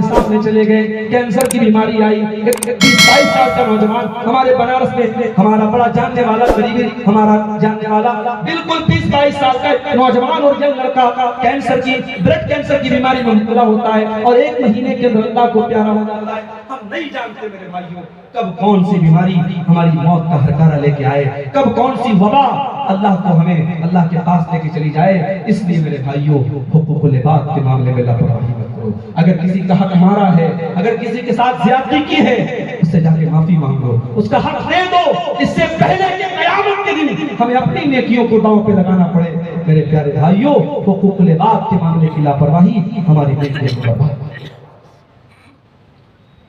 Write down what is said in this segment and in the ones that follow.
سامنے چلے گئے، کینسر کی بیماری آئی، 22 سال کا نوجوان ہمارے بنارس میں، ہمارا بڑا جاننے والا قریبی ہمارا جاننے والا بالکل 22 سال کا نوجوان اور ینگ لڑکا کینسر کی بلڈ کینسر کی بیماری میں مبتلا ہوتا ہے اور 1 مہینے کے اندر اللہ کو پیارا ہو جاتا ہے۔ ہم نہیں جانتے میرے بھائیوں کب کون سی بیماری ہماری موت کا ہرکارہ لے کے آئے، کب کون سی وبا اللہ کو ہمیں اللہ کے پاس لے کے چلی جائے۔ اس لیے میرے بھائیوں حقوق العباد کے معاملے میں لاپرواہی مت کرو۔ اگر کسی کا حق ہمارا ہے، اگر کسی کے ساتھ زیادتی کی ہے، اس سے جا کے معافی مانگو، اس کا حق دے دو، اس سے پہلے کہ قیامت کے دن ہمیں اپنی نیکیوں کو داؤں پہ لگانا پڑے۔ میرے پیارے بھائیوں حقوق العباد کے معاملے کی لاپرواہی ہماری نیکیوں کو برباد۔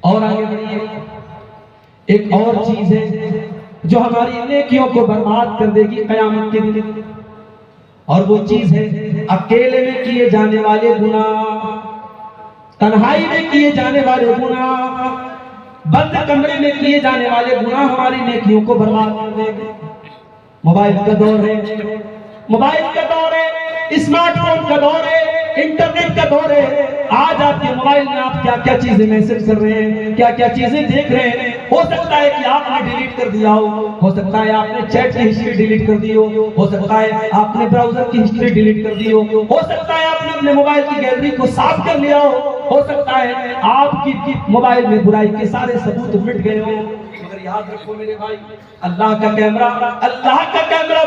اور آگے بڑھیے، ایک اور چیز ہے جو ہماری نیکیوں کو برباد کر دے گی قیامت کے دن، اور وہ چیز ہے اکیلے میں کیے جانے والے گناہ، تنہائی میں کیے جانے والے گناہ، بند کمرے میں کیے جانے والے گناہ ہماری نیکیوں کو برباد کر دیں گے۔ موبائل کا دور ہے، موبائل کا دور ہے، اسمارٹ فون کا دور ہے، انٹرنیٹ کا دور ہے۔ آج آپ کے موبائل میں آپ کیا کیا چیزیں میسج کر رہے ہیں، کیا کیا چیزیں دیکھ رہے ہیں۔ ہو سکتا ہے کہ آپ نے ڈیلیٹ کر دیا ہو سکتا ہے آپ نے چیٹ کی ہسٹری ڈیلیٹ کر دی ہو سکتا ہے آپ نے براؤزر کی ہسٹری ڈیلیٹ کر دی ہو سکتا ہے آپ نے اپنے موبائل کی گیلری کو صاف کر لیا ہو سکتا ہے آپ کی موبائل میں برائی کے سارے ثبوت مٹ گئے ہو۔ مگر یاد رکھو میرے بھائی، اللہ کا کیمرہ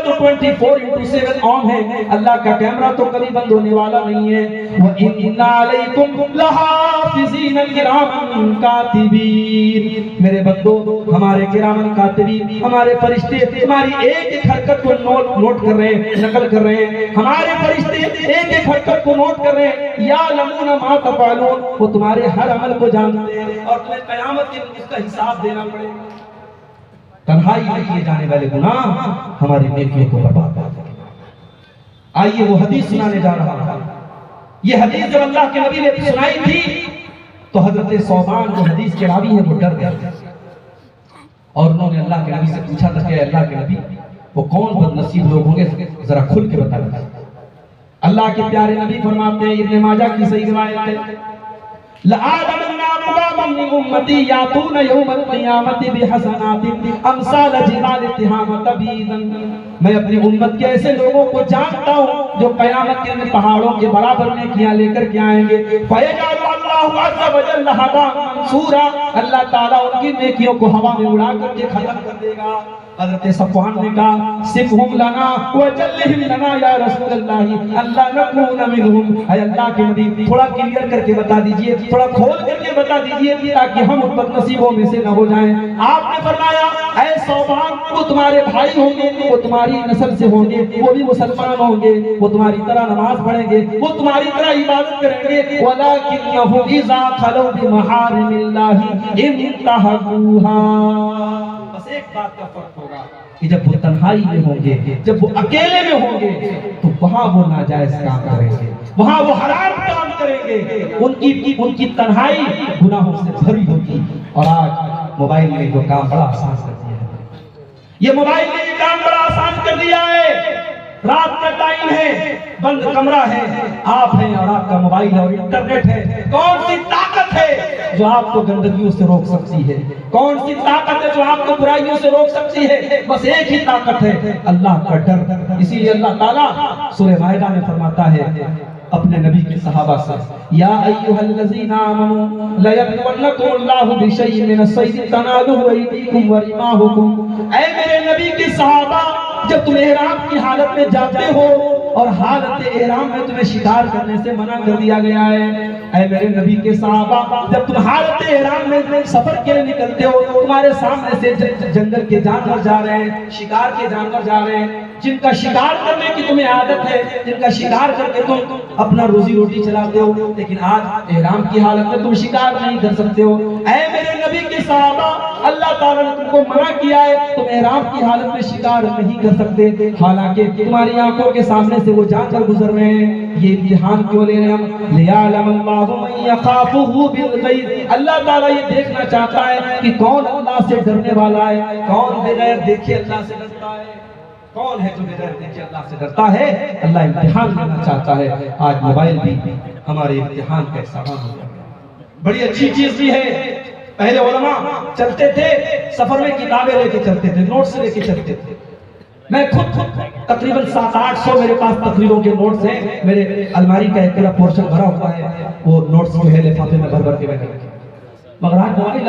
تو 24/7 آن ہے، اللہ کا کیمرہ تو کبھی بند ہونے والا نہیں ہے۔ وَإِنَّ عَلَيْكُمْ لَحَافِظِينَ كِرَامًا كَاتِبِينَ، میرے بندو ہمارے کرامن کاتبین، ہمارے فرشتے ہماری ایک ایک حرکت کو نوٹ کر رہے ہیں، نقل کر رہے ہیں۔ ہمارے فرشتے ایک ایک حرکت کو نوٹ کر رہے ہیں۔ یعلمون ما تفعلون، وہ تمہارے ہر عمل کو جانتے ہیں اور تمہیں قیامت کے دن اس کا حساب دینا پڑے گا۔ تنہائی میں کیے جانے والے گناہ ہماری نیکیوں کو برباد کر دیں گے۔ آئیے وہ حدیث سنانے جا رہا ہوں۔ یہ حدیث جب اللہ کے نبی نے سنائی تھی تو حضرت ثوبان جو حدیث کے راوی ہیں وہ ڈر گئے اور انہوں نے اللہ کے نبی سے پوچھا تھا کہ اللہ کے نبی وہ کون بد نصیب لوگ ہوں گے، ذرا کھل کے بتا دیں۔ اللہ کے پیارے نبی فرماتے ہیں، ابن ماجہ کی صحیح روایت ہے، لَآدَمَنَّ أَقْوَامًا مِّنْ أُمَّتِي يَأْتُونَ يَوْمَ الْقِيَامَةِ بِحَسَنَاتٍ أَمْثَالَ جِبَالِ تِهَامَةَ بِيضًا، میں اپنی امت کے ایسے لوگوں کو جانتا ہوں جو قیامت کے دن پہاڑوں کے برابر نیکیاں لے کر کے آئیں گے۔ فَيَجْعَلُ اللَّهُ عَزَّ وَجَلَّ هَبَاءً مَنثُورًا، اللہ تعالیٰ ان کی نیکیوں کو ہوا میں اڑا کر کے ختم کر دے گا۔ حضرت صفوان نے کہا، سِبْهُمْ لَنَا وَجَلِّهِمْ لَنَا یا رسول اللہ، اللہ نکون منہم، اے اللہ کے نبی تھوڑا کلیئر کر کے بتا دیجئے، تھوڑا کھول کر کے بتا دیجئے تاکہ ہم ان بد نصیبوں میں سے نہ ہو جائیں۔ آپ نے فرمایا، اے ثوبان وہ تمہارے بھائی ہوں گے، وہ تمہاری نسل سے ہوں گے، وہ بھی مسلمان ہوں گے، وہ تمہاری طرح نماز پڑھیں گے، وہ تمہاری طرح عبادت کریں گے، وَلَكِنَّهُمْ إِذَا خَلَوْا بِمَحَارِمِ اللَّهِ انتهكوها، بس ایک بات کا فرق ہوگا کہ جب وہ تنہائی میں ہوں گے، جب وہ اکیلے میں ہوں گے تو وہاں وہ ناجائز کام کریں گے، وہاں وہ حرام کام کریں گے، ان کی تنہائی گناہوں سے بھری ہوگی۔ اور آج موبائل نے جو کام بڑا آسان کر دیا ہے، یہ موبائل نے یہ کام بڑا آسان کر دیا ہے۔ رات کا ٹائم ہے، بند کمرہ ہے، آپ ہیں اور آپ کا موبائل ہے اور انٹرنیٹ ہے۔ کون سی طاقت ہے جو آپ کو گندگیوں سے روک سکتی ہے؟ کون سی طاقت ہے جو آپ کو برائیوں سے روک سکتی ہے؟ بس ایک ہی طاقت ہے، اللہ کا ڈر۔ اسی لیے اللہ تعالیٰ سورہ مائدہ میں فرماتا ہے اپنے نبی کے صحابہ سے، یا ایھا الذین آمنوا لیبلونکم اللہ بشیء من الصید تنالہ ایدیکم ورماحکم، اے میرے نبی کے صحابہ جب تم احرام کی حالت میں جاتے ہو اور حالت احرام میں تمہیں شکار کرنے سے منع کر دیا گیا ہے، اے میرے نبی کے صحابہ جب تم حالت احرام میں سفر کے لیے نکلتے ہو تو تمہارے سامنے سے جنگل کے جانور جا رہے ہیں، شکار کے جانور جا رہے ہیں، جن کا شکار کرنے کی تمہیں عادت ہے، جن کا شکار کر کے تم اپنا روزی روٹی چلاتے ہو، لیکن آج احرام کی حالت میں تم شکار نہیں کر سکتے ہو۔ اے میرے نبی کے صحابہ اللہ تعالیٰ نے تم کو منع کیا ہے، تم احرام کی حالت میں شکار نہیں کر سکتے، حالانکہ تمہاری آنکھوں کے سامنے سے وہ جا کر گزر رہے ہیں۔ یہ امتحان کیوں لے رہے ہیں ہم؟ لِيَعْلَمَ اللَّهُ مَن يَخَافُهُ بِالْغَيْبِ، اللہ تعالیٰ یہ دیکھنا چاہتا ہے کہ کون اللہ سے ڈرنے والا ہے، کون بغیر دیکھے اللہ سے ڈرتا ہے، کون ہے جو بغیر دیکھے اللہ سے ڈرتا ہے۔ اللہ امتحان لینا چاہتا ہے۔ آج موبائل بھی ہمارے امتحان کا سامان ہو گیا۔ بڑی اچھی چیز بھی ہے. پہلے علماء چلتے تھے سفر میں کتابیں لے کے چلتے تھے, نوٹس لے کے چلتے تھے. میں خود تقریباً 700-800 میرے پاس تقریروں کے نوٹس ہیں. میرے الماری کا ایک پورا پورشن بھرا ہوا ہے, وہ نوٹس جو ہے لفافے میں بھر کے بیٹھے. مگر آج موبائل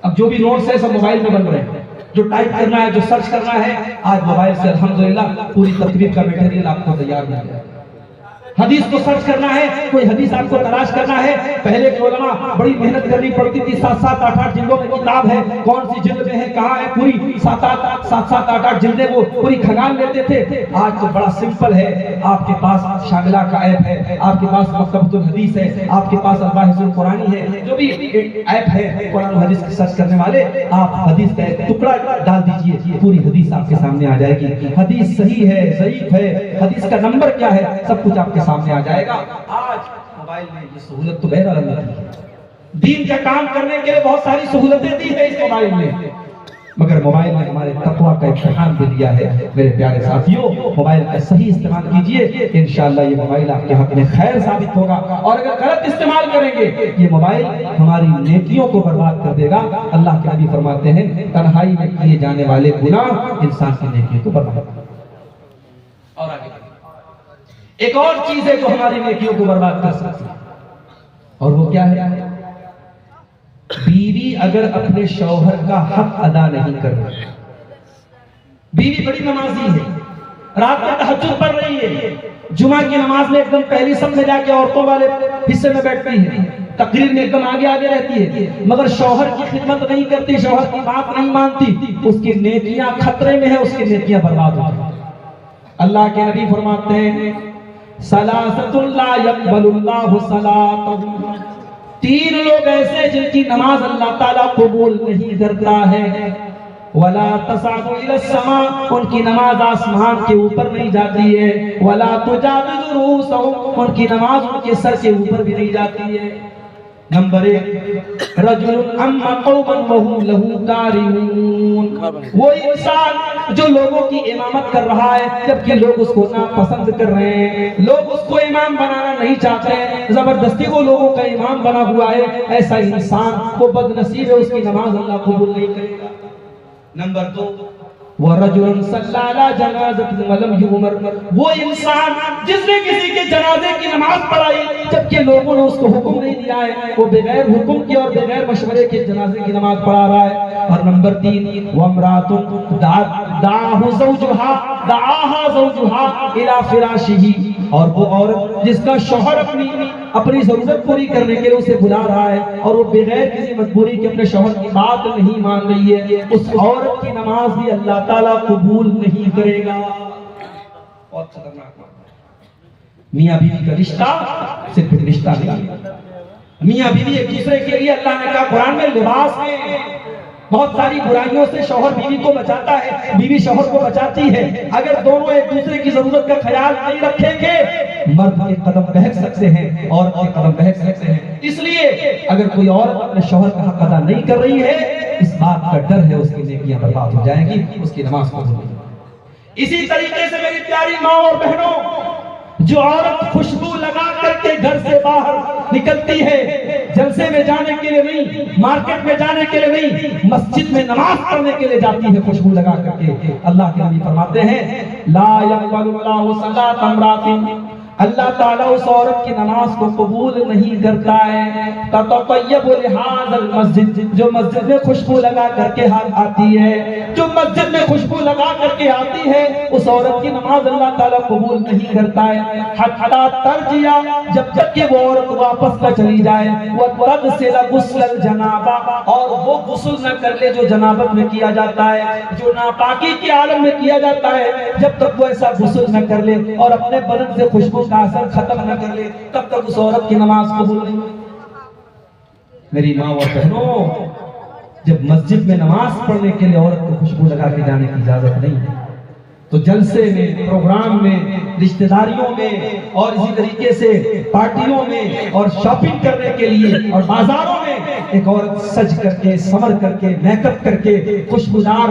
اب جو بھی نوٹس ہے سب موبائل میں بن رہے ہیں. جو ٹائپ کرنا ہے, جو سرچ کرنا ہے, آج موبائل سے الحمدللہ پوری تقریر کا میٹیریل آپ کو تیار مل جائے. حدیث کو سرچ کرنا ہے, کوئی حدیث آپ کو تلاش کرنا ہے, پہلے کے علماء بڑی محنت کرنی پڑتی تھی. 7-8 جلدوں میں کتاب ہے, کون سی جلد میں ہے, کہاں ہے, پوری 7-8 جلدیں وہ پوری کھنگال لیتے تھے. آج تو بڑا سمپل ہے, آپ کے پاس شاملہ کا ایپ ہے, آپ کے پاس مکتبۃ الحدیث ہے, آپ کے پاس الباحث القرآنی ہے, جو بھی ایپ ہے قرآن و حدیث کی سرچ کرنے والے, آپ حدیث کا ایک ٹکڑا ڈال دیجئے, پوری حدیث آپ کے سامنے آ جائے گی. حدیث صحیح ہے, ضعیف ہے, حدیث کا نمبر کیا ہے, سب کچھ آپ کے سامنے آ جائے گا. آج موبائل میں یہ سہولت تو بہر اللہ ہے. دین کا کام کرنے کے لیے بہت ساری سہولتیں دی ہیں اس موبائل میں, مگر موبائل میں ہمارے تقویٰ کا امتحان بھی دیا ہے. میرے پیارے ساتھیوں, موبائل کا صحیح استعمال کیجئے, انشاءاللہ یہ موبائل آپ کے حق میں خیر ثابت ہوگا. اور اگر غلط استعمال کریں گے یہ موبائل ہماری نیکیوں کو برباد کر دے گا. اللہ کے نبی فرماتے ہیں تنہائی میں کیے جانے والے گناہ انسان کی نیکیوں کو برباد کر دے گا. اور آگے ایک اور چیز ہے جو ہماری نیکیوں کو برباد کر سکتی ہے, اور وہ کیا ہے؟ بیوی اگر اپنے شوہر کا حق ادا نہیں کر رہی. بیوی بڑی نمازی ہے, رات میں تہجد پڑھ رہی ہے, جمعہ کی نماز میں ایک دم پہلی صف میں جا کے عورتوں والے حصے میں بیٹھتی ہے, تقریر میں ایک دم آگے رہتی ہے, مگر شوہر کی خدمت نہیں کرتی, شوہر کی بات نہیں مانتی, اس کی نیکیاں خطرے میں ہیں, اس کی نیکیاں برباد ہو جائیں. اللہ کے نبی فرماتے ہیں ثلاثۃ لا يقبل اللہ صلاتهم, 3 لوگ ایسے جن کی نماز اللہ تعالیٰ قبول نہیں کرتا ہے. ولا تصعد الى السماء, ان کی نماز آسمان کے اوپر نہیں جاتی ہے. ولا تجاوز رؤوسهم, ان کی نماز ان کے سر کے اوپر بھی نہیں جاتی ہے. نمبر 1 رجل اما قوما وهم له کارہون, وہ انسان جو لوگوں کی امامت کر رہا ہے جبکہ لوگ اس کو ناپسند کر رہے ہیں, لوگ اس کو امام بنانا نہیں چاہتے ہیں, زبردستی وہ لوگوں کا امام بنا ہوا ہے. ایسا انسان وہ بدنصیب ہے, اس کی نماز اللہ قبول نہیں کرے گا. نمبر 2 وَرَجُلٌ صَلَّى عَلَى جَنَازَةٍ وَلَمْ يُؤْمَرْ, وہ انسان جس نے کسی کے جنازے کی نماز پڑھائی جبکہ لوگوں نے اس کو حکم نہیں دیا ہے, وہ بغیر حکم کے اور بغیر مشورے کے جنازے کی نماز پڑھا رہا ہے. اور نمبر 3 وَامْرَأَةٌ دَعَاهَا زَوْجُهَا إِلَى فِرَاشِهِ, اور وہ عورت جس کا شوہر اپنی ضرورت پوری کرنے کے لیے اسے بلا رہا ہے اور وہ بغیر کسی مجبوری کے اپنے شوہر کی بات نہیں مان رہی ہے, اس عورت کی نماز بھی اللہ تعالیٰ قبول نہیں کرے گا. بہت خطرناک بات. میاں بیوی کا رشتہ صرف ایک رشتہ نہیں, میاں بیوی ایک دوسرے کے لیے اللہ نے کہا قرآن میں لباس میں بہت ساری برائیوں سے شوہر بیوی کو بچاتا ہے, بیوی شوہر کو بچاتی ہے. اگر دونوں ایک دوسرے کی ضرورت کا خیال نہیں رکھیں گے مرد کے قدم بہک سکتے ہیں, عورت کے قدم بہک سکتے ہیں. اس لیے اگر کوئی عورت اپنے شوہر کا حق ادا نہیں کر رہی ہے, اس بات کا ڈر ہے اس کی نیکیاں برباد ہو جائیں گی, اس کی نماز قبول نہیں. اسی طریقے سے میری پیاری ماں اور بہنوں, جو عورت خوشبو لگا کر کے گھر سے باہر نکلتی ہے, جلسے میں جانے کے لیے نہیں, مارکیٹ میں جانے کے لیے نہیں, مسجد میں نماز پڑھنے کے لیے جاتی ہے خوشبو لگا کر کے, اللہ کے نبی فرماتے ہیں لا يقبل اللہ صلاۃ امرأۃ, اللہ تعالیٰ اس عورت کی نماز کو قبول نہیں کرتا ہے. تطیب لہذا المسجد, جو مسجد میں خوشبو لگا کر کے آتی ہے, جو مسجد میں خوشبو لگا کر کے آتی ہے, اس عورت کی نماز اللہ تعالیٰ قبول نہیں کرتا ہے. حتی ترجع, جب تک کہ وہ عورت واپس نہ چلی جائے. وتغسل غسل الجنابہ, اور وہ غسل نہ کر لے جو جنابت میں کیا جاتا ہے, جو ناپاکی کے عالم میں کیا جاتا ہے, جب تک وہ ایسا غسل نہ کر لے اور اپنے بدن سے خوشبو کا اثر ختم نہ کر لے, تب تک اس عورت کی نماز قبول نہیں. میری ماں اور بہنوں, جب مسجد میں نماز پڑھنے کے لیے عورت کو خوشبو لگا کے جانے کی اجازت نہیں ہے, تو جلسے میں, پروگرام میں, رشتہ داریوں میں اور اسی طریقے سے پارٹیوں میں اور شاپنگ کرنے کے لیے اور بازاروں میں ایک عورت سج کر کے, سمر کر کے, میک اپ کر کے, خوشبودار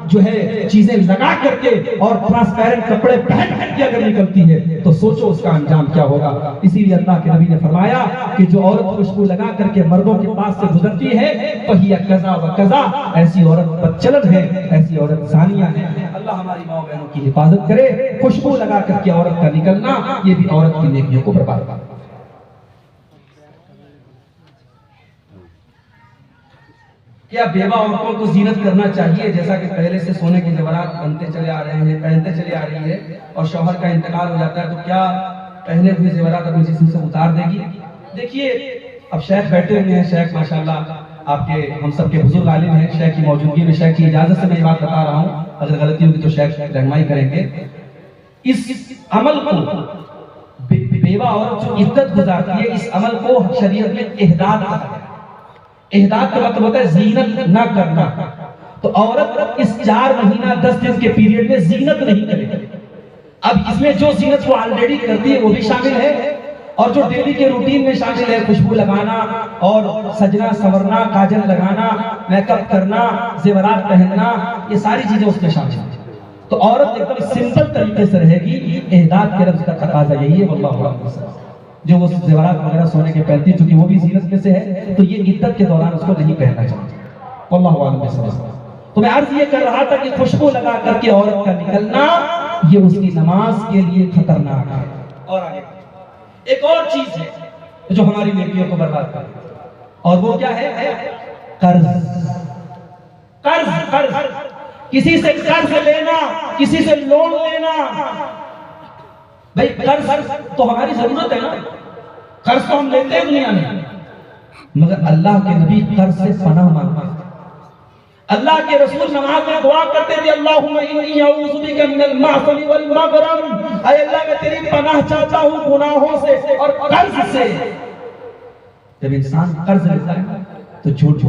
جو ہے چیزیں لگا کر کے اور ٹرانسپیرنٹ کپڑے پہن کر کے اگر نکلتی ہے تو سوچو اس کا انجام کیا ہوگا۔ اسی لیے اللہ کے نبی نے فرمایا کہ جو عورت خوشبو لگا کر کے مردوں کے پاس سے گزرتی ہے فہی کذا و کذا، ایسی عورت بدچلن ہے، ایسی عورت زانیہ ہے۔ اللہ ہماری ماں بہنوں کی حفاظت کرے۔ خوشبو لگا کر کے عورت کا نکلنا یہ بھی عورت کی نیکیوں کو برباد کرتا ہے۔ کیا بیوہ عورتوں کو زینت کرنا چاہیے؟ جیسا کہ پہلے سے سونے کے زیورات بنتے چلے آ رہے ہیں، پہنتے چلے آ رہی ہے، اور شوہر کا انتقال ہو جاتا ہے تو کیا پہنے ہوئے زیورات اپنے جسم سے اتار دے گی؟ دیکھیے اب شیخ بیٹھے ہوئے ہیں، شیخ ماشاءاللہ آپ کے ہم سب کے بزرگ عالم ہیں، شیخ کی موجودگی میں شیخ کی اجازت سے میں یہ بات بتا رہا ہوں، اگر غلطی ہوگی تو شیخ رہنمائی کریں گے۔ اس عمل کو بیوہ عورت جو عدت گزارتی ہے، اس عمل کو شریعت میں احداد کہا ہے۔ احداد کا مطلب ہوتا ہے زینت نہ کرنا۔ تو عورت اس 4 مہینہ 10 دن کے پیریڈ میں زینت نہیں کرے۔ اب اس میں جو زینت وہ آلریڈی کرتی ہے وہ بھی شامل ہے، اور جو ڈیلی کے روٹین میں شامل ہے، خوشبو لگانا اور سجنا سورنا، کاجل لگانا، میک اپ کرنا، زیورات پہننا، یہ ساری چیزیں اس میں شامل ہیں۔ تو عورت ایک دم سمپل طریقے سے رہے گی۔ احداد کے لفظ کا تقاضا یہی ہے، واللہ اعلم۔ جو وہ زیورات وغیرہ سونے کے پہنتی ہے چونکہ وہ بھی زینت میں سے ہے، تو یہ عدت کے دوران اس کو نہیں پہننا چاہیے، واللہ اعلم۔ تو میں عرض یہ کر رہا تھا کہ خوشبو لگا کر کے عورت کا نکلنا یہ اس کی نماز کے لیے خطرناک ہے۔ اور آگے ایک اور چیز ہے جو ہماری نیکیوں کو برباد کرتی ہے، اور وہ کیا ہے؟ قرض۔ قرض کسی سے قرض لینا، کسی سے لون لینا۔ بھائی قرض تو ہماری ضرورت ہے نا، قرض تو ہم لیتے ہیں دنیا میں، مگر اللہ کے نبی قرض سے پناہ مانگتے ہیں۔ اللہ کے رسول نماز میں دعا کرتے تھے، اللہم انی اعوذ بک من المعصم والمغرم، اے اللہ میں تیری پناہ چاہتا ہوں گناہوں سے اور قرض سے۔ جب انسان قرض لیتا ہے تو جھوٹ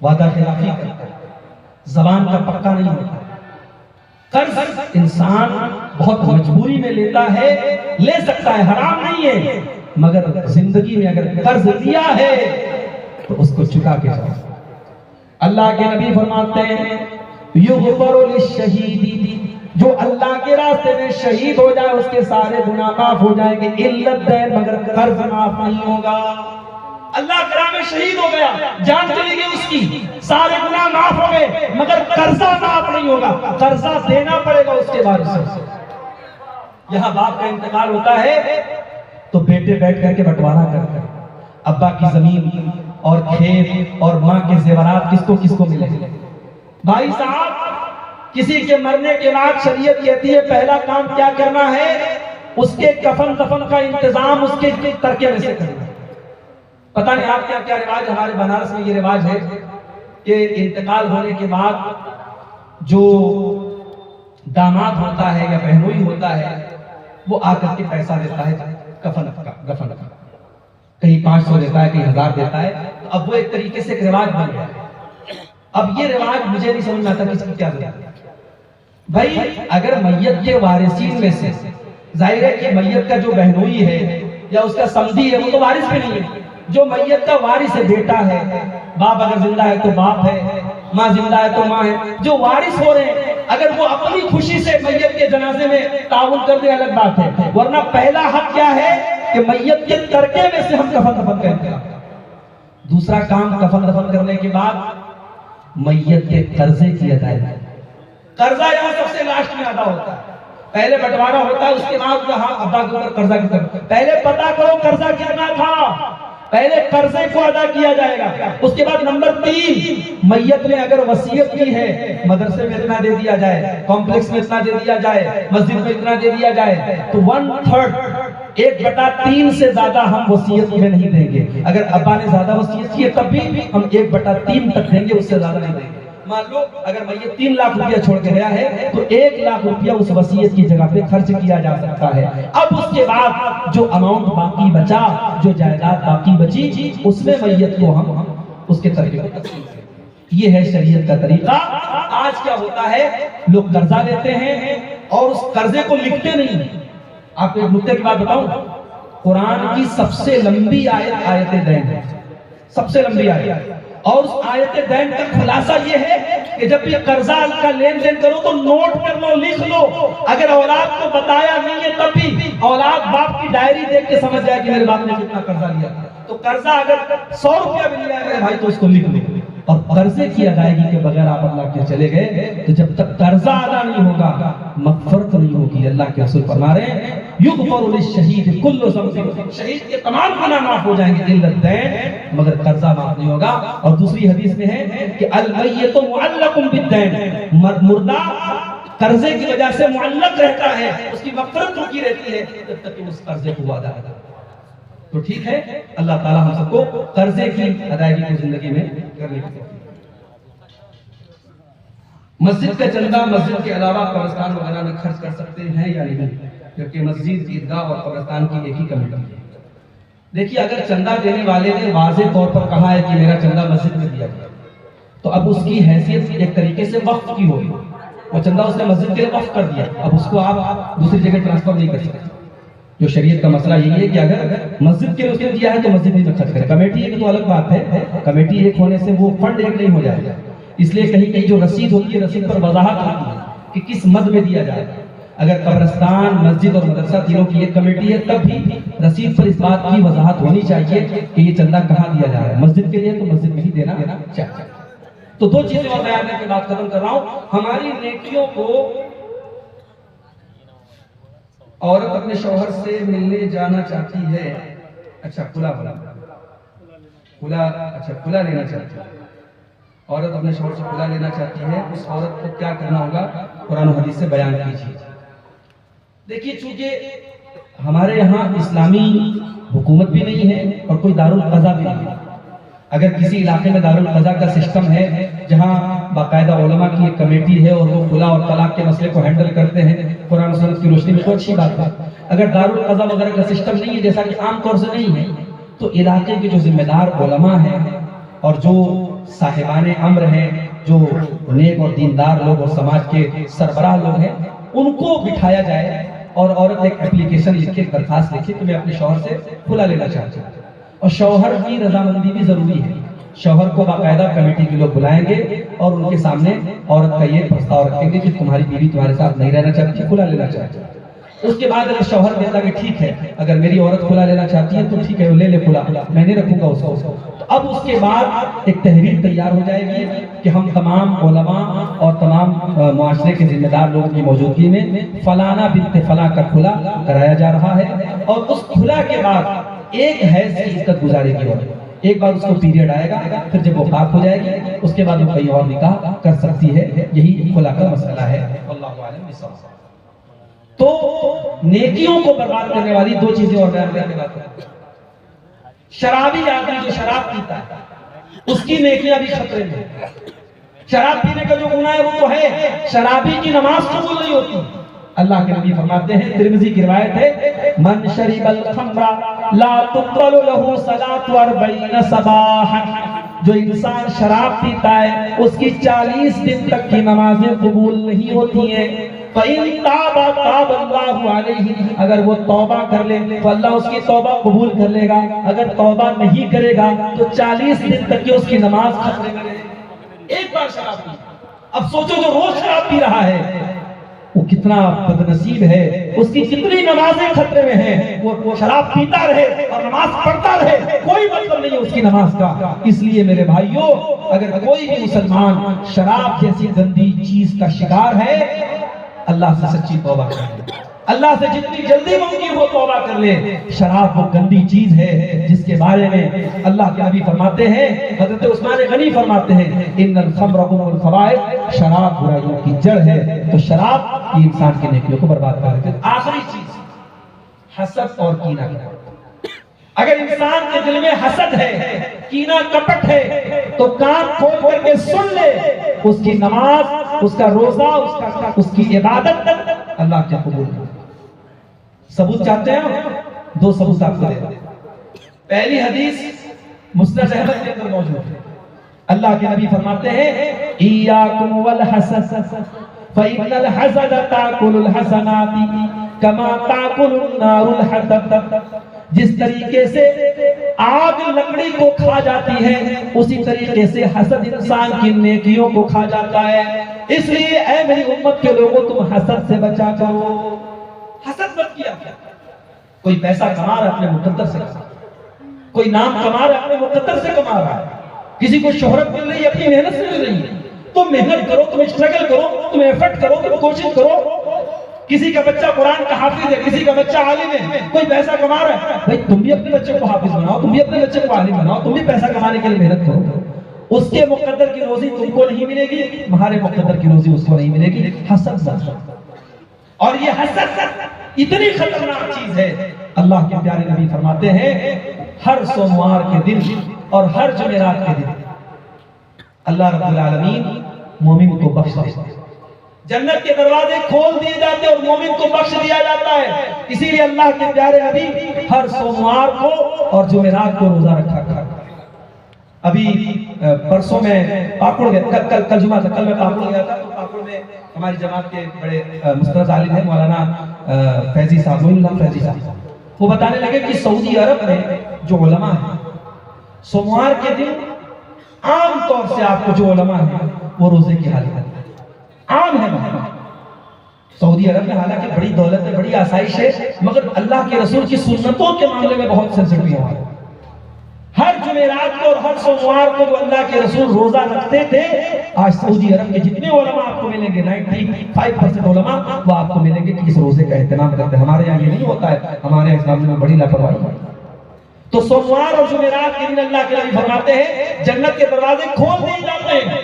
وعدہ خلافی کرتا ہے، زبان کا پکا نہیں ہوتا۔ قرض انسان بہت مجبوری میں لیتا ہے، لے سکتا ہے، حرام نہیں ہے، مگر زندگی میں اگر قرض لیا ہے تو اس کو چکا کے جاؤ۔ اللہ کے نبی فرماتے ہیں یغفر للشہید، جو اللہ کے راستے میں شہید ہو جائے اس کے سارے گناہ معاف ہو جائیں گے، الا الدین، مگر قرض معاف نہیں ہوگا۔ اللہ کے راہ میں شہید ہو گیا، جان چلی گئی اس کی، سارے گناہ معاف ہو گئے، مگر قرضہ معاف نہیں ہوگا، قرضہ دینا پڑے گا اس کے بعد سے۔ یہاں باپ کا انتقال ہوتا ہے تو بیٹے بیٹھ کر کے بٹوارا کرتے ہیں، ابا کی زمین اور کھیت اور ماں کے زیورات کس کو ملے۔ بھائی صاحب کسی کے مرنے کے بعد شریعت کہتی ہے پہلا کام کیا کرنا ہے؟ اس کے کفن دفن کا انتظام اس کے ترکے میں سے کرنا۔ پتہ نہیں آپ کیا رواج، ہمارے بنارس میں یہ رواج ہے کہ انتقال ہونے کے بعد جو داماد ہوتا ہے یا بہنوئی ہوتا ہے وہ آ کر کے پیسہ دیتا ہے کفن کا، کہیں 500 دیتا ہے، کہیں 1000 دیتا ہے۔ تو اب وہ ایک طریقے سے ایک رواج بن گیا ہے۔ اب یہ رواج مجھے نہیں سمجھ میں آتا کس کی کیا ضرورت ہے۔ بھائی اگر میت کے وارثین میں سے ظاہر ہے کہ میت کا جو بہنوئی ہے یا اس کا سمدھی ہے وہ تو وارث بھی نہیں ہے، جو میت کا وارث ہے بیٹا ہے، باپ اگر زندہ ہے تو باپ ہے، ماں زندہ ہے تو ماں ہے، جو وارث ہو رہے ہیں اگر وہ اپنی خوشی سے میت کے جنازے میں تعاون کر دے الگ بات ہے، ورنہ پہلا حق کیا ہے کہ میت کے ترکے میں سے ہم کفن دفن کرتے ہیں۔ دوسرا کام کفن دفن کرنے کے بعد میت کے قرضے کی ادائیگی۔ قرضہ یہاں سب سے لاسٹ میں ادا ہوتا ہے، پہلے بٹوارا ہوتا ہے، اس کے بعد کہاں ابا کے اوپر قرضہ کتنا، پہلے پتا کرو قرضہ کتنا تھا، پہلے قرضے کو ادا کیا جائے گا۔ اس کے بعد نمبر 3، میت نے اگر وصیت کی ہے مدرسے میں اتنا دے دیا جائے، کمپلیکس میں اتنا دے دیا جائے، مسجد میں اتنا دے دیا جائے، تو 1/3 1/3 سے زیادہ ہم وصیت میں نہیں دیں گے۔ اگر ابا نے زیادہ وصیت کی ہے تب بھی ہم 1/3 تک دیں گے، اس سے زیادہ نہیں دیں گے۔ مان لو اگر میت 3 لاکھ روپیہ چھوڑ کے گیا ہے تو 1 لاکھ روپیہ اس وصیت کی جگہ پہ خرچ کیا جا سکتا ہے۔ اب اس کے بعد جو اماؤنٹ باقی بچا، جو جائیداد باقی بچی، اس میں میت کو ہم اس کے ترکے کو تقسیم کریں۔ یہ ہے شریعت کا طریقہ۔ آج کیا ہوتا ہے، لوگ قرضہ لیتے ہیں اور اس قرضے کو لکھتے نہیں۔ آپ کو ایک نکتے کی بات بتاؤں، قرآن کی سب سے لمبی آیت آیت دین ہے، سب سے لمبی آیت، اور اس آیت دین کا خلاصہ یہ ہے کہ جب بھی قرضہ کا لین دین کرو تو نوٹ کر لو، لکھ لو. اگر اولاد کو بتایا نہیں ہے تب بھی اولاد باپ کی ڈائری دیکھ کے سمجھ جائے کہ میرے باپ نے کتنا قرضہ لیا. تو قرضہ اگر 100 روپیہ بھی لیا ہے بھائی تو اس کو لکھ لو. اور قرضے کی ادائیگی کے بغیر آپ اللہ کے چلے گئے تو جب تک قرضہ ادا نہیں ہوگا مغفرت نہیں ہوگی. اللہ کے رسول فرما رہے ہیں یغفر للشہید کل ذنب، شہید کے تمام گناہ معاف ہو جائیں گے الا الدین، مگر قرضہ معاف نہیں ہوگا. اور دوسری حدیث میں ہے کہ المیت معلق بالدین، مردہ قرضے کی وجہ سے معلق رہتا ہے، اس کی مغفرت رکی رہتی ہے جب تک کہ اس قرضے کو ادا کرے. تو ٹھیک ہے، اللہ تعالی ہم سب کو قرضے کی ادائیگی کو زندگی میں کرنے کی توفیق. مسجد کا چندہ مسجد کے علاوہ قبرستان وغیرہ میں خرچ کر سکتے ہیں یا نہیں، کیونکہ مسجد، عیدگاہ اور قبرستان کی ایک ہی کمیٹی ہے. دیکھیے اگر چندہ دینے والے نے واضح طور پر کہا ہے کہ میرا چندہ مسجد میں دیا گیا تو اب اس کی حیثیت ایک طریقے سے وقف کی ہوگی. وہ چندہ اس نے مسجد کے لیے وقف کر دیا، اب اس کو آپ دوسری جگہ ٹرانسفر نہیں کر سکتے. جو شریعت کا مسئلہ یہی ہے کہ اگر مسجد کے لیے اس نے دیا ہے تو مسجد میں خرچ کرے. کمیٹی ایک تو الگ بات ہے، کمیٹی ایک ہونے سے وہ فنڈ ایک نہیں ہو جائے گا. اس لیے کہیں کہیں جو رسید ہوتی ہے رسید پر وضاحت ہوتی ہے کہ کس مد میں دیا جائے. اگر قبرستان، مسجد اور مدرسہ تینوں کی ایک کمیٹی ہے تب بھی رسید پر اس بات کی وضاحت ہونی چاہیے کہ یہ چندہ کہاں دیا جا رہا ہے. مسجد کے لیے تو مسجد میں ہی دینا چاہیے. تو دو چیزیں اور بیان کر کے بات ختم کر رہا ہوں. ہماری نیکیوں کو عورت اپنے شوہر سے ملنے جانا چاہتی ہے، اچھا کھلا لینا چاہتی ہے. عورت اپنے شوہر سے کھلا لینا چاہتی ہے، اس عورت کو کیا کرنا ہوگا قرآن و حدیث سے بیان کیجیے. دیکھیے چونکہ ہمارے یہاں اسلامی حکومت بھی نہیں ہے اور کوئی دارالقضا بھی نہیں ہے. اگر کسی علاقے میں دارالقضا کا سسٹم ہے جہاں باقاعدہ علماء کی ایک کمیٹی ہے اور وہ خلا اور طلاق کے مسئلے کو ہینڈل کرتے ہیں قرآن و سنت کی روشنی میں، تو اچھی بات ہے. اگر دارالقضا وغیرہ کا سسٹم نہیں ہے، جیسا کہ عام طور سے نہیں ہے، تو علاقے کے جو ذمہ دار علماء ہیں اور جو صاحبان امر ہیں، جو نیک اور دیندار لوگ اور سماج کے سربراہ لوگ ہیں، ان کو بٹھایا جائے اور عورت ایک اپلیکیشن لکھے، درخواست لکھے کہ میں اپنے شوہر سے کھلا لینا چاہتی ہوں. اور شوہر کی رضامندی بھی ضروری ہے. شوہر کو باقاعدہ کمیٹی کے لوگ بلائیں گے اور ان کے سامنے عورت کا یہ پرستاؤ رکھیں گے کہ تمہاری بیوی تمہارے ساتھ نہیں رہنا چاہتی، کھلا لینا چاہتی ہے. اس کے بعد اگر شوہر کہتا کہ ٹھیک ہے، اگر میری عورت کھلا لینا چاہتی ہے تو ٹھیک ہے، وہ لے لے کھلا، میں نہیں رکھوں گا اس کو. تو اب اس کے بعد ایک تحریر تیار ہو جائے گی کہ ہم تمام علماء اور تمام معاشرے کے ذمہ دار لوگوں کی موجودگی میں فلانا بنت فلاں کا کھلا کرایا جا رہا ہے. اور اس کھلا کے بعد ایک حیض کی عدت گزارے گی. ایک بار اس کو پیریڈ آئے گا، پھر جب وہ پاک ہو جائے گی اس کے بعد وہ کہیں اور نکاح کر سکتی ہے. یہی کھلا کا مسئلہ ہے. اللہ عالم بالصواب. تو نیکیوں کو برباد کرنے والی دو چیزیں اور بیان کرنے بات ہے. شرابی آدمی جو شراب پیتا ہے اس کی نیکیاں بھی خطرے میں. شراب پینے کا جو گناہ ہے وہ تو ہے، شرابی کی نماز قبول نہیں ہوتی. اللہ کے نبی فرماتے ہیں، ترمذی کی روایت ہے، من شرب الخمر لا تقبل له صلاة 40 صباحا، جو انسان شراب پیتا ہے اس کی 40 دن تک کی نمازیں قبول نہیں ہوتی ہیں. فَإِن تَابَ تَابَ اللَّهُ عَلَيْهِ، اگر وہ توبہ کر لے تو اللہ اس کی توبہ قبول کر لے گا. اگر توبہ نہیں کرے گا تو 40 دن تک کی اس کی نماز خطرے میں رہے. ایک بار شراب پی، اب سوچو جو روز شراب پی رہا ہے وہ کتنا بد نصیب ہے، اس کی کتنی نمازیں خطرے میں ہیں. وہ شراب پیتا رہے اور نماز پڑھتا رہے، کوئی مطلب نہیں ہے اس کی نماز کا. اس لیے میرے بھائیوں، اگر کوئی بھی مسلمان شراب جیسی گندی چیز کا شکار ہے، اللہ سے سچی توبہ کر لے، اللہ سے جتنی جلدی ممکن ہو توبہ کر لے. شراب وہ گندی چیز ہے جس کے بارے میں اللہ کے نبی فرماتے ہیں، حضرت عثمان غنی فرماتے ہیں، ان الخمر ام الخبائث، شراب برائیوں کی جڑ ہے. تو شراب یہ انسان کی نیکیوں کو برباد کر دیتی ہے. آخری چیز حسد اور کینہ. اگر انسان کے دل میں حسد ہے، کینہ کپٹ ہے، تو کان کھول کر کے سن لے، اس کی نماز، اس کا روزہ، اس کی عبادت اللہ کیا قبول کرے. ثبوت چاہتے ہیں؟ دو ثبوت آپ کو دے دیں. پہلی حدیث مسند احمد کے اندر موجود ہے. اللہ کے نبی فرماتے ہیں، ایاکم والحسد فإن الحسد تأكل الحسنات كما تأكل النار الحطب. جس طریقے سے آگ لکڑی کو کھا جاتی ہے اسی طریقے سے حسد انسان کی نیکیوں کو کھا جاتا ہے. اس لیے اے میری امت کے لوگوں تم حسد سے بچا کرو. حسد مت کیا. کوئی پیسہ کما رہا ہے اپنے مقدر سے, کوئی نام کما رہا ہے اپنے مقدر سے کما رہا ہے, کسی کو شہرت مل رہی ہے اپنی محنت سے مل رہی ہے. تم محنت کرو, تم اسٹرگل کرو, تم ایفرٹ کرو, تم کوشش کرو. کسی کا بچہ قرآن کا حافظ ہے, کسی کا بچہ عالم ہے, کوئی پیسہ کما رہا ہے, بھائی تم بھی اپنے بچے کو حافظ بناؤ, تم بھی اپنے بچے کو عالم بناؤ, تم بھی پیسہ کمانے کے لیے محنت کرو. اس کے مقدر کی روزی تم کو نہیں ملے گی, تمہارے مقدر کی روزی اس کو نہیں ملے گی. حسد. اور یہ حسد اتنی خطرناک چیز ہے. اللہ کے پیارے نبی فرماتے ہیں ہر سوموار کے دن اور ہر جمعرات کے دن اللہ رب العالمین مومن کو بخش دیتا ہے. جنت کے دروازے کھول دیے جاتے ہیں اور مومن کو بخش دیا جاتا ہے. اسی لیے اللہ کے پیارے نبی ہر سوموار کو اور جمعرات کو روزہ رکھا کرتے ہیں. ابھی پرسوں میں پاکڑ گیا, کل جمعہ تھا, کل میں پاکڑ گیا تھا. تو پاکڑ میں ہماری جماعت کے بڑے مسترد عالم ہیں مولانا فیضی صاحب, معین اللہ فیضی صاحب, وہ بتانے لگے کہ سعودی عرب میں جو علماء ہیں سوموار کے دن عام طور سے آپ کو جو علماء ہیں وہ روزے کی حالت عام ہے. سعودی عرب میں حالانکہ بڑی دولت ہے, بڑی آسائش ہے, مگر اللہ کے رسول کی سنتوں کے معاملے میں بہت سینسٹیو ہے. ہر جمعرات کو اور ہر سوموار کو جو اللہ کے رسول روزہ رکھتے تھے, آج سعودی عرب کے جتنے علماء آپ کو ملیں گے 95% علماء وہ آپ کو ملیں گے کہ اس روزے کا اہتمام کرتے ہیں. ہمارے یہاں یہ نہیں ہوتا ہے, ہمارے اسلام میں بڑی لاپرواہی ہے. تو سوموار اور جمعرات کے دن اللہ کے نبی فرماتے ہیں جنت کے دروازے کھول دیے جاتے ہیں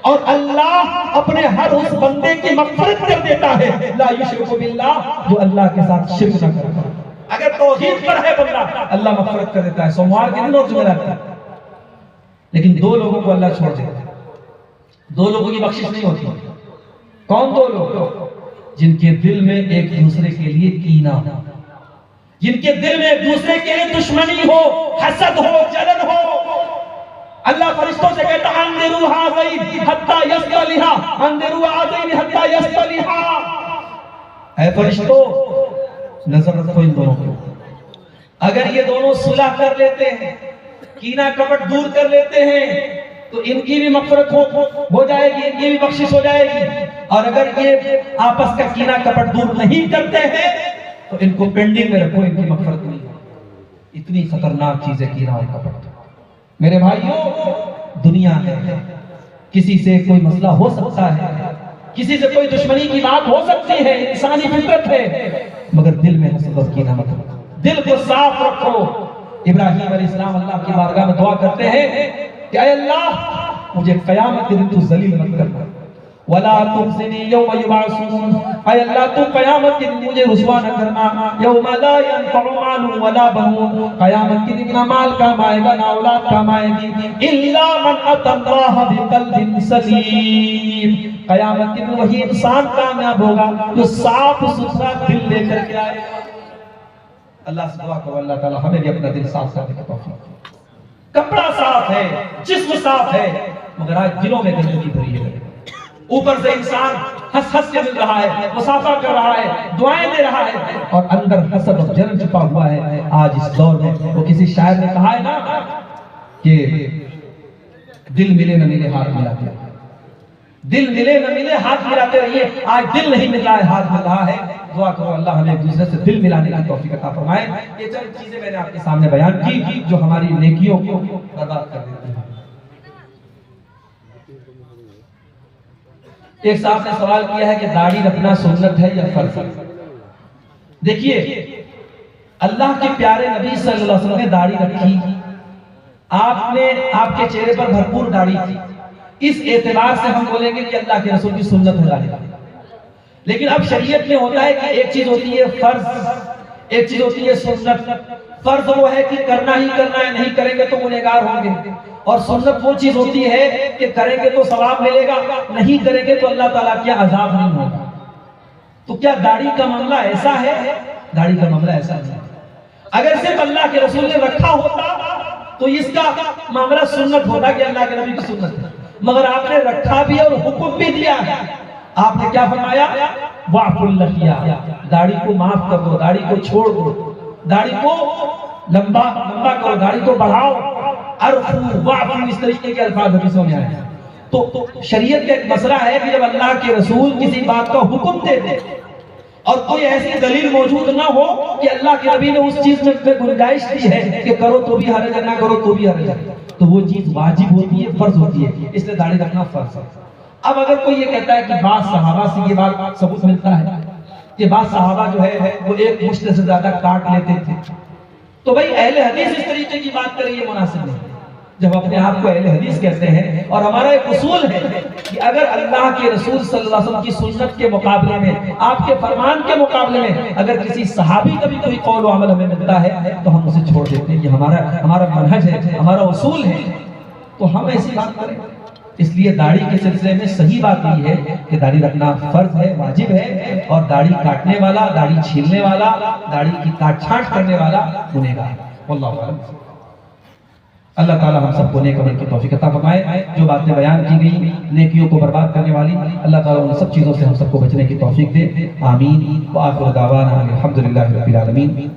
اور اللہ اپنے ہر اس بندے کی مغفرت کر دیتا ہے لا یشرک باللہ, جو اللہ کے ساتھ شرک نہ کرتا. اگر توحید پر ہے بندہ اللہ مغفرت کر دیتا ہے سوموار کے دن اور جمعرات کے دن. لیکن دو لوگوں کو اللہ چھوڑ دیتا ہے, دو لوگوں کی بخشش نہیں ہوتی. کون دو لوگ؟ جن کے دل میں ایک دوسرے کے لیے کینہ ہو, جن کے دل میں ایک دوسرے کے لیے دشمنی ہو, حسد ہو, جلن ہو. اللہ فرشتوں سے کہتا اندرو ہذین حتی یصطلحا, اندرو ہذین حتی یصطلحا. اے فرشتوں نظر رکھو ان دونوں کو, اگر یہ دونوں صلح کر لیتے ہیں, کینہ کپٹ دور کر لیتے ہیں تو ان کی بھی مغفرت ہو جائے گی, ان کی بھی بخشش ہو جائے گی. اور اگر یہ آپس کا کینہ کپٹ دور نہیں کرتے ہیں تو ان کو پینڈنگ میں رکھو, ان کی مغفرت نہیں. اتنی خطرناک چیز ہے کینہ اور کپٹ. میرے بھائیوں دنیا ہے, کسی سے کوئی مسئلہ ہو سکتا ہے, کسی سے کوئی دشمنی کی بات ہو سکتی ہے, انسانی فطرت ہے, مگر دل میں حسد اور کینہ مت رکھو, دل کو صاف رکھو. ابراہیم علیہ السلام اللہ کی بارگاہ میں دعا کرتے ہیں کہ اے اللہ مجھے قیامت کے دن تو ذلیل مت کرنا, ولا تخزنی یوم یبعثون, اے اللہ تو قیامت کے دن مجھے رسوا نہ کرنا. یوم لا ينفع مال ولا بنون, قیامت کے دن نہ مال کام آئے گا نہ اولاد کام آئے گی, الا من اتى اللہ بقلب سلیم. قیامت کے دن وہی انسان کامیاب ہوگا جو صاف ستھرا دل لے کر کے آئے گا. اللہ سے دعا کرو اللہ تعالی ہمیں بھی اپنا دل صاف کرنے کی توفیق دے. کپڑا صاف ہے, جسم صاف ہے, مگر آج دلوں میں گندگی بھری ہے. اوپر سے انسان ہنس ہنس کے مل رہا ہے, مسافہ کر رہا ہے, دعائیں دے رہا ہے, اور اندر حسد اور جلن چھپا ہوا ہے. آج اس دور میں وہ کسی شاعر نے کہا ہے نا کہ دل ملے نہ ملے ہاتھ ملاتے رہیے, دل ملے نہ ملے ہاتھ ملاتے رہیے. آج دل نہیں مل رہا ہے, ہاتھ مل رہا ہے. دعا کرو اللہ ہمیں ایک دوسرے سے دل ملانے کی توفیق عطا فرمائے. یہ چند چیزیں میں نے آپ کے سامنے بیان کی جو ہماری نیکیوں کو برباد کر دیتی ہیں. ایک صاحب نے سوال کیا ہے کہ داڑھی رکھنا سنت ہے یا فرض ہے. دیکھیے اللہ کے پیارے نبی صلی اللہ علیہ وسلم نے داڑھی رکھی, آپ نے آپ کے چہرے پر بھرپور داڑھی تھی, اس اعتبار سے ہم بولیں گے کہ اللہ کے رسول کی سنت ہے داڑھی. لیکن اب شریعت میں ہوتا ہے کہ ایک چیز ہوتی ہے فرض, ایک چیز ہوتی ہے سنت. فرض وہ ہے کہ کرنا ہی کرنا ہے, نہیں کریں گے تو گنہگار ہوں گے. اور سنت وہ چیز ہوتی ہے کہ کریں گے تو ثواب ملے گا, نہیں کریں گے تو اللہ تعالیٰ کیا عذاب نہیں ہوگا. تو کیا داڑھی کا معاملہ ایسا ہے؟ داڑھی کا معاملہ ایسا نہیں ہے. اگر صرف اللہ کے رسول نے رکھا ہوتا تو اس کا معاملہ سنت ہوتا کہ اللہ کے نبی کی سنت ہے, مگر آپ نے رکھا بھی اور حکم بھی دیا ہے. آپ نے کیا فرمایا؟ وَعْفُ اللَّحِيَا, داڑھی کو معاف کر دو, داڑھی کو چھوڑ دو. داڑھی کو لمبا کرو، داڑھی کو بڑھاؤ، عرفو وعفو، اس طریقے کے الفاظ حدیثوں میں آئے ہیں۔ تو شریعت کا ایک مسئلہ ہے کہ جب اللہ کے رسول کسی بات کا حکم دے دے اور کوئی ایسی دلیل موجود نہ ہو کہ اللہ کے نبی نے اس چیز میں گنجائش دی ہے کہ کرو تو بھی حرج ہے، نہ کرو تو بھی حرج ہے، تو وہ چیز واجب ہوتی ہے، فرض ہوتی ہے، اس لیے داڑھی رکھنا فرض ہے۔ اب اگر کوئی یہ کہتا ہے کہ بعض صحابہ سے یہ بات ثبوت ملتا ہے کہ بعض صحابہ جو ہے وہ ایک مشت سے زیادہ کاٹ لیتے تھے، تو بھائی اہل حدیث اس طریقے کی بات کریں، یہ مناسب نہیں۔ جب اپنے آپ کو اہل حدیث کہتے ہیں، اور ہمارا ایک اصول ہے کہ اگر اللہ کے رسول صلی اللہ علیہ وسلم کی سنت کے مقابلے میں، آپ کے فرمان کے مقابلے میں اگر کسی صحابی کا بھی کوئی قول و عمل ہمیں ملتا ہے تو ہم اسے چھوڑ دیتے ہیں، یہ ہمارا منہج ہے، ہمارا اصول ہے، تو ہم ایسی بات کریں۔ اس لیے داڑھی کے سلسلے میں صحیح بات یہ ہے کہ داڑھی رکھنا فرض ہے، واجب ہے، اور داڑھی کاٹنے والا، داڑھی چھیلنے والا، داڑھی کی کاٹ چھانٹ کرنے والا گنہگار ہے۔ واللہ اعلم۔ اللہ تعالی ہم سب کو نیک عمل کی توفیق عطا فرمائے۔ جو باتیں بیان کی گئی نیکیوں کو برباد کرنے والی، اللہ تعالی ان سب چیزوں سے ہم سب کو بچنے کی توفیق دے، آمین۔ وآخر دعوانا الحمدللہ رب العالمین۔